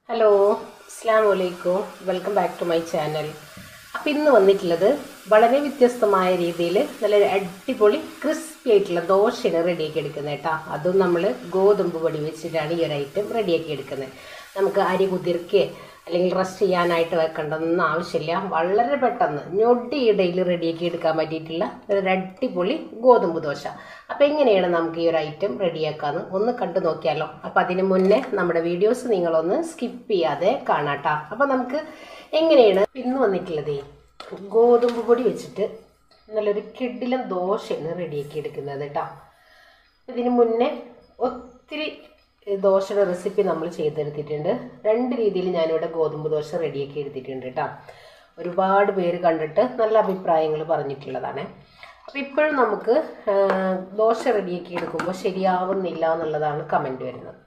Hello, അസ്സലാമു അലൈക്കും. Welcome back to my channel. അപ്പോൾ ഇന്ന് വന്നിട്ടുള്ളത് വളരെ വ്യത്യസ്തമായ രീതിയിൽ നല്ലൊരു അടിപൊളി ക്രിസ്പി ആയിട്ടുള്ള ദോശയാണ് റെഡിയാക്കി എടുക്കുന്നത് കേട്ടോ. അതും നമ്മൾ ഗോതമ്പ് പൊടി വെച്ചിട്ടാണ് ഈ ഒരു ഐറ്റം റെഡിയാക്കി എടുക്കുന്നത്. നമുക്ക് അരി കുതിർക്കുക അല്ലെങ്കിൽ റെസ്റ്റ് ചെയ്യാനായിട്ട് വെക്കേണ്ടതൊന്നും ആവശ്യമില്ല. വളരെ പെട്ടെന്ന് ഞൊടിയിടയിൽ റെഡിയാക്കി എടുക്കാൻ പറ്റിയിട്ടുള്ള ഒരു അടിപൊളി ഗോതമ്പ് ദോശ. അപ്പോൾ എങ്ങനെയാണ് നമുക്ക് ഈ ഒരു ഐറ്റം റെഡിയാക്കാമെന്ന് ഒന്ന് കണ്ടു നോക്കിയാലോ. അപ്പോൾ അതിന് മുന്നേ നമ്മുടെ വീഡിയോസ് നിങ്ങളൊന്ന് സ്കിപ്പ് ചെയ്യാതെ കാണാട്ടോ. അപ്പോൾ നമുക്ക് എങ്ങനെയാണ് ഇന്ന് വന്നിട്ടുള്ളത്, ഗോതമ്പ് പൊടി വെച്ചിട്ട് നല്ലൊരു കിടിലൻ ദോശയാണ് റെഡിയാക്കി എടുക്കുന്നത് കേട്ടോ. ഇതിന് മുന്നേ ഒത്തിരി ദോശയുടെ റെസിപ്പി നമ്മൾ ചെയ്തെടുത്തിട്ടുണ്ട്. രണ്ട് രീതിയിൽ ഞാനിവിടെ ഗോതമ്പ് ദോശ റെഡിയാക്കി എടുത്തിട്ടുണ്ട് കേട്ടോ. ഒരുപാട് പേര് കണ്ടിട്ട് നല്ല അഭിപ്രായങ്ങൾ പറഞ്ഞിട്ടുള്ളതാണ്. അപ്പോൾ ഇപ്പോഴും നമുക്ക് ദോശ റെഡിയാക്കി എടുക്കുമ്പോൾ ശരിയാവുന്നില്ല എന്നുള്ളതാണ് കമൻറ്റ് വരുന്നത്.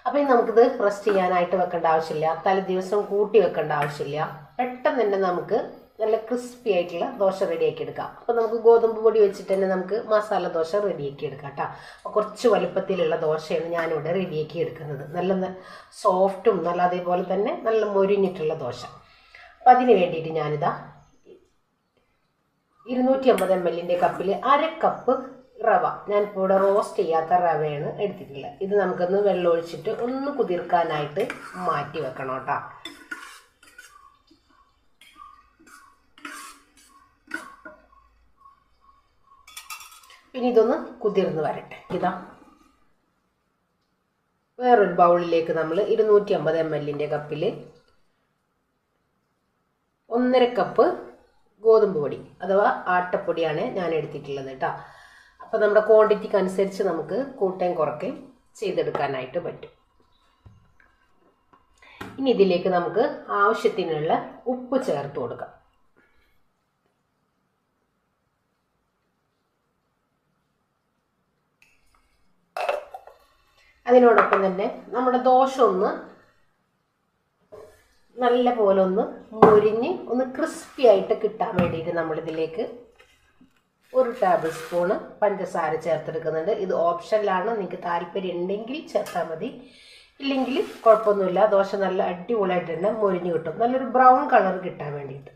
അപ്പോൾ നമുക്കിത് റെസ്റ്റ് ചെയ്യാനായിട്ട് വെക്കേണ്ട ആവശ്യമില്ല, തലേ ദിവസം കൂട്ടി വെക്കേണ്ട ആവശ്യമില്ല. പെട്ടെന്ന് തന്നെ നമുക്ക് നല്ല ക്രിസ്പി ആയിട്ടുള്ള ദോശ റെഡിയാക്കി എടുക്കാം. അപ്പോൾ നമുക്ക് ഗോതമ്പ് പൊടി വെച്ചിട്ട് തന്നെ നമുക്ക് മസാല ദോശ റെഡിയാക്കി എടുക്കാം കേട്ടോ. അപ്പോൾ കുറച്ച് വലുപ്പത്തിലുള്ള ദോശയാണ് ഞാനിവിടെ റെഡിയാക്കി എടുക്കുന്നത്. നല്ല സോഫ്റ്റും നല്ല അതേപോലെ തന്നെ നല്ല മൊരിഞ്ഞിട്ടുള്ള ദോശ. അപ്പോൾ അതിന് വേണ്ടിയിട്ട് ഞാനിതാ 250 ml കപ്പിൽ അര കപ്പ് റവ, ഞാനിപ്പോൾ ഇവിടെ റോസ്റ്റ് ചെയ്യാത്ത റവയാണ് എടുത്തിട്ടുള്ളത്. ഇത് നമുക്കൊന്ന് വെള്ളം ഒഴിച്ചിട്ട് ഒന്ന് കുതിർക്കാനായിട്ട് മാറ്റി വെക്കണം കേട്ടോ. പിന്നെ ഇതൊന്ന് കുതിർന്ന് വരട്ടെ. ഇതാ വേറൊരു ബൗളിലേക്ക് നമ്മൾ 250 ml കപ്പിൽ 1.5 കപ്പ് ഗോതമ്പ് പൊടി അഥവാ ആട്ടപ്പൊടിയാണ് ഞാൻ എടുത്തിട്ടുള്ളത് കേട്ടോ. അപ്പോൾ നമ്മുടെ ക്വാണ്ടിറ്റിക്ക് അനുസരിച്ച് നമുക്ക് കൂട്ടുകയും കുറയ്ക്കുകയും ചെയ്തെടുക്കാനായിട്ട് പറ്റും. ഇനി ഇതിലേക്ക് നമുക്ക് ആവശ്യത്തിനുള്ള ഉപ്പ് ചേർത്ത് കൊടുക്കാം. അതിനോടൊപ്പം തന്നെ നമ്മുടെ ദോശ ഒന്ന് നല്ല പോലെ ഒന്ന് മുരിഞ്ഞ് ഒന്ന് ക്രിസ്പി ആയിട്ട് കിട്ടാൻ വേണ്ടിയിട്ട് നമ്മളിതിലേക്ക് 1 ടേബിൾ സ്പൂണ് പഞ്ചസാര ചേർത്തെടുക്കുന്നുണ്ട്. ഇത് ഓപ്ഷനിലാണ്, നിങ്ങൾക്ക് താല്പര്യം ഉണ്ടെങ്കിൽ ചേർത്താൽ മതി, ഇല്ലെങ്കിൽ കുഴപ്പമൊന്നുമില്ല. ദോശ നല്ല അടിപൊളിയായിട്ട് തന്നെ മുരിഞ്ഞ് കിട്ടും, നല്ലൊരു ബ്രൗൺ കളർ കിട്ടാൻ വേണ്ടിയിട്ട്.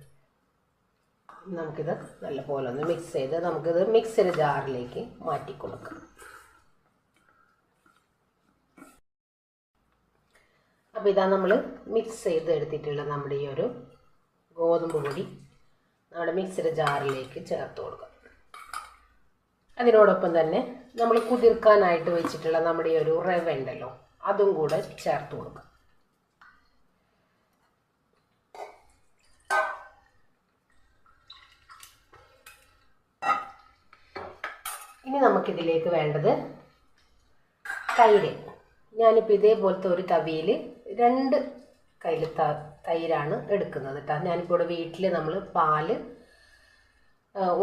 നമുക്കിത് നല്ല പോലെ ഒന്ന് മിക്സ് ചെയ്ത് നമുക്കിത് മിക്സിയുടെ ജാറിലേക്ക് മാറ്റി കൊടുക്കാം. അപ്പോൾ ഇതാ നമ്മൾ മിക്സ് ചെയ്ത് എടുത്തിട്ടുള്ള നമ്മുടെ ഈ ഒരു ഗോതമ്പ് പൊടി നമ്മുടെ മിക്സിയുടെ ജാറിലേക്ക് ചേർത്ത് കൊടുക്കാം. അതിനോടൊപ്പം തന്നെ നമ്മൾ കുതിർക്കാനായിട്ട് വെച്ചിട്ടുള്ള നമ്മുടെ ഈ ഒരു റവ ഉണ്ടല്ലോ, അതും കൂടെ ചേർത്ത് കൊടുക്കാം. ഇനി നമുക്കിതിലേക്ക് വേണ്ടത് തൈര്. ഞാനിപ്പോൾ ഇതേപോലത്തെ ഒരു തവിയിൽ 2 കയ്യിൽ തൈരാണ് എടുക്കുന്നത് കേട്ടോ. ഞാനിപ്പോൾ ഇവിടെ വീട്ടിൽ നമ്മൾ പാല്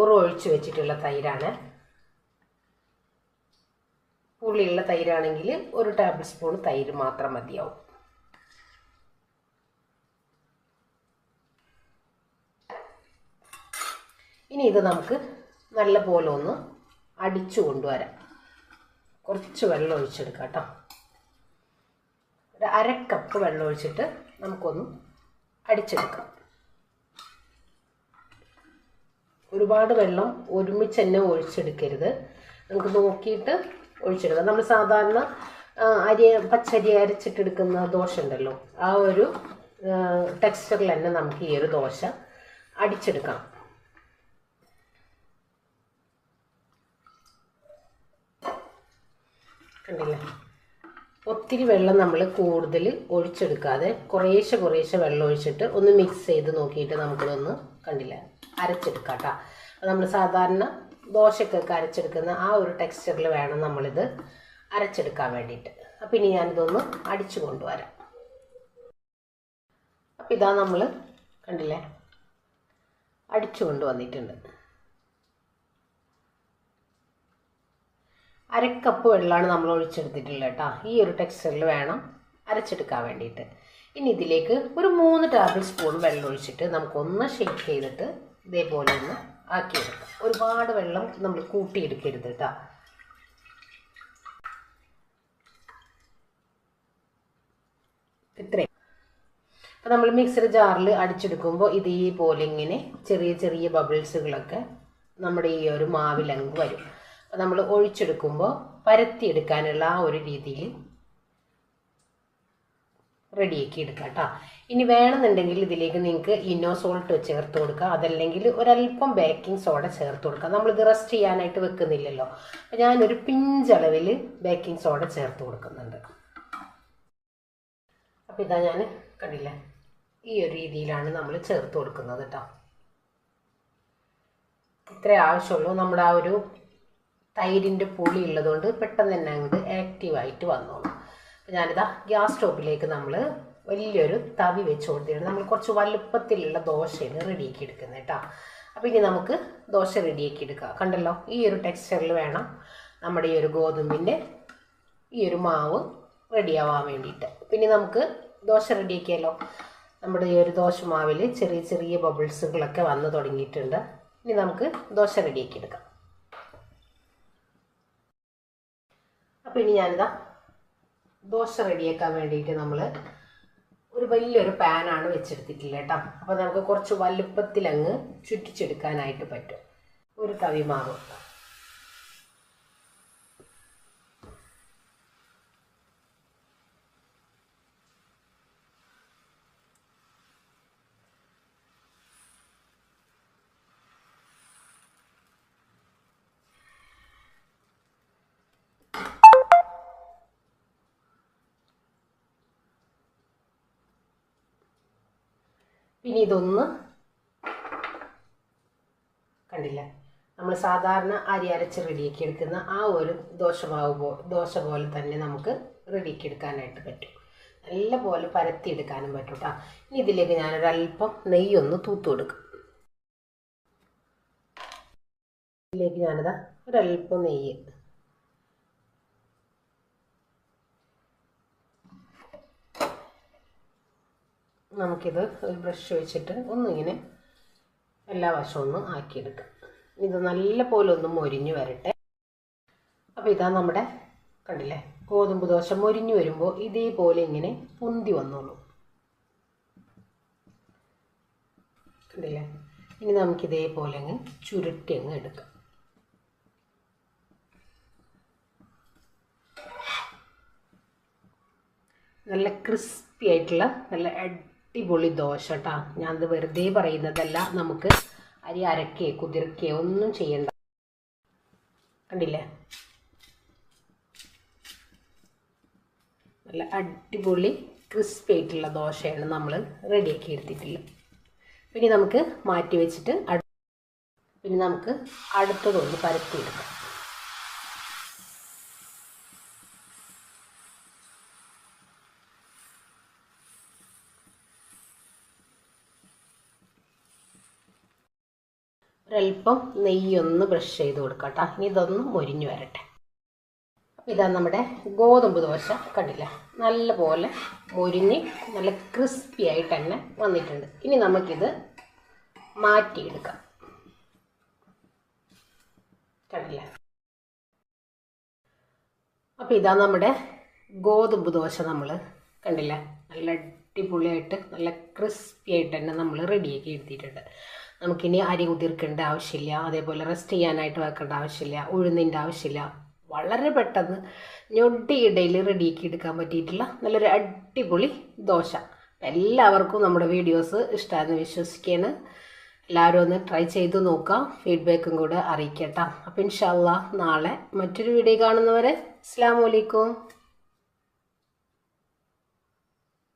ഒഴിച്ച് വെച്ചിട്ടുള്ള തൈരാണ്. പുളിയുള്ള തൈരാണെങ്കിൽ 1 ടേബിൾ സ്പൂൺ തൈര് മാത്രം മതിയാവും. ഇനി ഇത് നമുക്ക് നല്ല പോലെ ഒന്ന് അടിച്ചു കൊണ്ടുവരാം. കുറച്ച് വെള്ളം ഒഴിച്ചെടുക്കാം കേട്ടോ. ഒരു അര കപ്പ് വെള്ളം ഒഴിച്ചിട്ട് നമുക്കൊന്ന് അടിച്ചെടുക്കാം. ഒരുപാട് വെള്ളം ഒരുമിച്ച് തന്നെ ഒഴിച്ചെടുക്കരുത്, നമുക്ക് നോക്കിയിട്ട് ഒഴിച്ചെടുക്കാം. നമ്മൾ സാധാരണ പച്ചരി അരച്ചിട്ടെടുക്കുന്ന ദോശ ഉണ്ടല്ലോ, ആ ഒരു ടെക്സ്ചറിൽ തന്നെ നമുക്ക് ഈ ഒരു ദോശ അടിച്ചെടുക്കാം. കണ്ടില്ലേ, ഒത്തിരി വെള്ളം നമ്മൾ കൂടുതൽ ഒഴിച്ചെടുക്കാതെ കുറേശ്ശെ വെള്ളം ഒഴിച്ചിട്ട് ഒന്ന് മിക്സ് ചെയ്ത് നോക്കിയിട്ട് നമുക്കിതൊന്ന് കണ്ടില്ല അരച്ചെടുക്കാം കേട്ടോ. നമ്മൾ സാധാരണ ദോശക്കൊക്കെ അരച്ചെടുക്കുന്ന ആ ഒരു ടെക്സ്ചറിൽ വേണം നമ്മളിത് അരച്ചെടുക്കാൻ വേണ്ടിയിട്ട്. അപ്പം ഇനി ഞാനിതൊന്ന് അടിച്ചു കൊണ്ടുവരാം. അപ്പം ഇതാ നമ്മൾ കണ്ടില്ലേ അടിച്ചു കൊണ്ടുവന്നിട്ടുണ്ട്. അര കപ്പ് വെള്ളമാണ് നമ്മൾ ഒഴിച്ചെടുത്തിട്ടുള്ളത് കേട്ടോ. ഈ ഒരു ടെക്സ്ചറിൽ വേണം അരച്ചെടുക്കാൻ വേണ്ടിയിട്ട്. ഇനി ഇതിലേക്ക് ഒരു 3 ടേബിൾ സ്പൂൺ വെള്ളം ഒഴിച്ചിട്ട് നമുക്കൊന്ന് ഷേക്ക് ചെയ്തിട്ട് ഇതേപോലെ ഒന്ന് ആക്കിയെടുക്കാം. ഒരുപാട് വെള്ളം നമ്മൾ കൂട്ടിയെടുക്കരുത് കേട്ടോ. ഇത്രയും. അപ്പോൾ നമ്മൾ മിക്സർ ജാറിൽ അടിച്ചെടുക്കുമ്പോൾ ഇതേപോലെ ഇങ്ങനെ ചെറിയ ചെറിയ ബബിൾസുകളൊക്കെ നമ്മുടെ ഈ ഒരു മാവിലങ്ങ് വരും. അപ്പോൾ നമ്മൾ ഒഴിച്ചെടുക്കുമ്പോൾ പരത്തിയെടുക്കാനുള്ള ആ ഒരു രീതിയിൽ റെഡിയാക്കി എടുക്കാം കേട്ടോ. ഇനി വേണമെന്നുണ്ടെങ്കിൽ ഇതിലേക്ക് നിങ്ങൾക്ക് ഇന്നോസോൾട്ട് ചേർത്ത് കൊടുക്കുക, അതല്ലെങ്കിൽ ഒരല്പം ബേക്കിംഗ് സോഡ ചേർത്ത് കൊടുക്കുക. നമ്മളിത് റെസ്റ്റ് ചെയ്യാനായിട്ട് വെക്കുന്നില്ലല്ലോ. അപ്പോൾ ഞാനൊരു പിഞ്ചളവിൽ ബേക്കിംഗ് സോഡ ചേർത്ത് കൊടുക്കുന്നുണ്ട്. അപ്പോൾ ഇതാ ഞാൻ കണ്ടില്ല, ഈ ഒരു രീതിയിലാണ് നമ്മൾ ചേർത്ത് കൊടുക്കുന്നത് കേട്ടോ. ഇത്രേ ആവശ്യമുള്ളൂ. നമ്മുടെ ആ ഒരു തൈരിൻ്റെ പുളി ഉള്ളതുകൊണ്ട് പെട്ടെന്ന് തന്നെ അങ്ങോട്ട് ആക്റ്റീവായിട്ട് വന്നോളൂ. അപ്പോൾ ഞാനിതാ ഗ്യാസ് സ്റ്റോപ്പിലേക്ക് നമ്മൾ വലിയൊരു തവി വെച്ച് കൊടുത്തിട്ടുണ്ട്. നമ്മൾ കുറച്ച് വലുപ്പത്തിലുള്ള ദോശയാണ് റെഡിയാക്കി എടുക്കുന്നത് കേട്ടോ. അപ്പോൾ ഇനി നമുക്ക് ദോശ റെഡിയാക്കി എടുക്കാം. കണ്ടല്ലോ, ഈ ഒരു ടെക്സ്ചറിൽ വേണം നമ്മുടെ ഈ ഒരു ഗോതമ്പിൻ്റെ ഈ ഒരു മാവ് റെഡിയാവാൻ വേണ്ടിയിട്ട്. പിന്നെ നമുക്ക് ദോശ റെഡിയാക്കിയല്ലോ. നമ്മുടെ ഈ ഒരു ദോശ മാവിൽ ചെറിയ ചെറിയ ബബിൾസുകളൊക്കെ വന്ന് തുടങ്ങിയിട്ടുണ്ട്. ഇനി നമുക്ക് ദോശ റെഡിയാക്കി എടുക്കാം. അപ്പോൾ ഇനി ഞാനിതാ ദോശ റെഡിയാക്കാൻ വേണ്ടിയിട്ട് നമ്മൾ ഒരു വലിയൊരു പാനാണ് വെച്ചെടുത്തിട്ടില്ല കേട്ടോ. അപ്പോൾ നമുക്ക് കുറച്ച് വലുപ്പത്തിലങ്ങ് ചുറ്റിച്ചെടുക്കാനായിട്ട് പറ്റും. ഒരു തവി മാവ്, പിന്നെ ഇതൊന്ന് കണ്ടില്ല, നമ്മൾ സാധാരണ അരി അരച്ച് റെഡിയാക്കി എടുക്കുന്ന ആ ഒരു ദോശ പോലെ തന്നെ നമുക്ക് റെഡിയാക്കി എടുക്കാനായിട്ട് പറ്റും. നല്ല പോലെ പരത്തിയെടുക്കാനും പറ്റും കേട്ടോ. ഇനി ഇതിലേക്ക് ഞാനൊരല്പം നെയ്യൊന്ന് തൂത്ത് കൊടുക്കും. ഇതിലേക്ക് ഞാനിതാ ഒരല്പം നെയ്യ്, നമുക്കിത് ഒരു ബ്രഷ് വെച്ചിട്ട് ഒന്നിങ്ങനെ എല്ലാ വശവും ഒന്ന് ആക്കിയെടുക്കാം. ഇത് നല്ല പോലെ ഒന്ന് മൊരിഞ്ഞ് വരട്ടെ. അപ്പോൾ ഇതാ നമ്മുടെ കണ്ടില്ലേ, ഗോതമ്പ് ദോശ മൊരിഞ്ഞ് വരുമ്പോൾ ഇതേപോലെ ഇങ്ങനെ പൊന്തി വന്നോളൂ. കണ്ടില്ലേ, ഇനി നമുക്കിതേപോലെ അങ്ങ് ചുരുട്ടി അങ്ങ് എടുക്കാം. നല്ല ക്രിസ്പി ആയിട്ടുള്ള നല്ല അടിപൊളി ദോശ കേട്ടോ. ഞാനത് വെറുതെ പറയുന്നതല്ല, നമുക്ക് അരി അരക്കേ കുതിർക്കേ ഒന്നും ചെയ്യണ്ട. കണ്ടില്ലേ, നല്ല അടിപൊളി ക്രിസ്പി ആയിട്ടുള്ള ദോശയാണ് നമ്മൾ റെഡിയാക്കി എടുത്തിട്ടുള്ളത്. പിന്നെ നമുക്ക് മാറ്റി വെച്ചിട്ട് പിന്നെ നമുക്ക് അടുത്തതൊന്ന് പരത്തിയെടുക്കാം. ഒരല്പം നെയ്യൊന്ന് ബ്രഷ് ചെയ്ത് കൊടുക്കാം കേട്ടോ. ഇനി ഇതൊന്ന് മൊരിഞ്ഞ് വരട്ടെ. അപ്പോൾ ഇതാ നമ്മുടെ ഗോതമ്പ് ദോശ കണ്ടില്ല, നല്ല പോലെ മൊരിഞ്ഞ് നല്ല ക്രിസ്പി ആയിട്ട് തന്നെ വന്നിട്ടുണ്ട്. ഇനി നമുക്കിത് മാറ്റിയെടുക്കാം. കണ്ടില്ല, അപ്പോൾ ഇതാ നമ്മുടെ ഗോതമ്പ് ദോശ നമ്മൾ കണ്ടില്ല, നല്ല അടിപൊളിയായിട്ട് നല്ല ക്രിസ്പി ആയിട്ട് തന്നെ നമ്മൾ റെഡിയാക്കി എടുത്തിട്ടുണ്ട്. നമുക്കിനി അരി കുതിർക്കേണ്ട ആവശ്യമില്ല, അതേപോലെ റെസ്റ്റ് ചെയ്യാനായിട്ട് വെക്കേണ്ട ആവശ്യമില്ല, ഉഴുന്നിൻ്റെ ആവശ്യമില്ല. വളരെ പെട്ടെന്ന് ഞൊടിയിടയിൽ റെഡിയാക്കി എടുക്കാൻ പറ്റിയിട്ടുള്ള നല്ലൊരു അടിപൊളി ദോശ. എല്ലാവർക്കും നമ്മുടെ വീഡിയോസ് ഇഷ്ടമാണെന്ന് വിശ്വസിക്കുകയാണ്. എല്ലാവരും ഒന്ന് ട്രൈ ചെയ്ത് നോക്കാം, ഫീഡ്ബാക്കും കൂടെ അറിയിക്കട്ടോ. അപ്പോൾ ഇൻഷാ അല്ലാഹ് നാളെ മറ്റൊരു വീഡിയോ കാണുന്നവരെ അസ്സലാമു അലൈക്കും.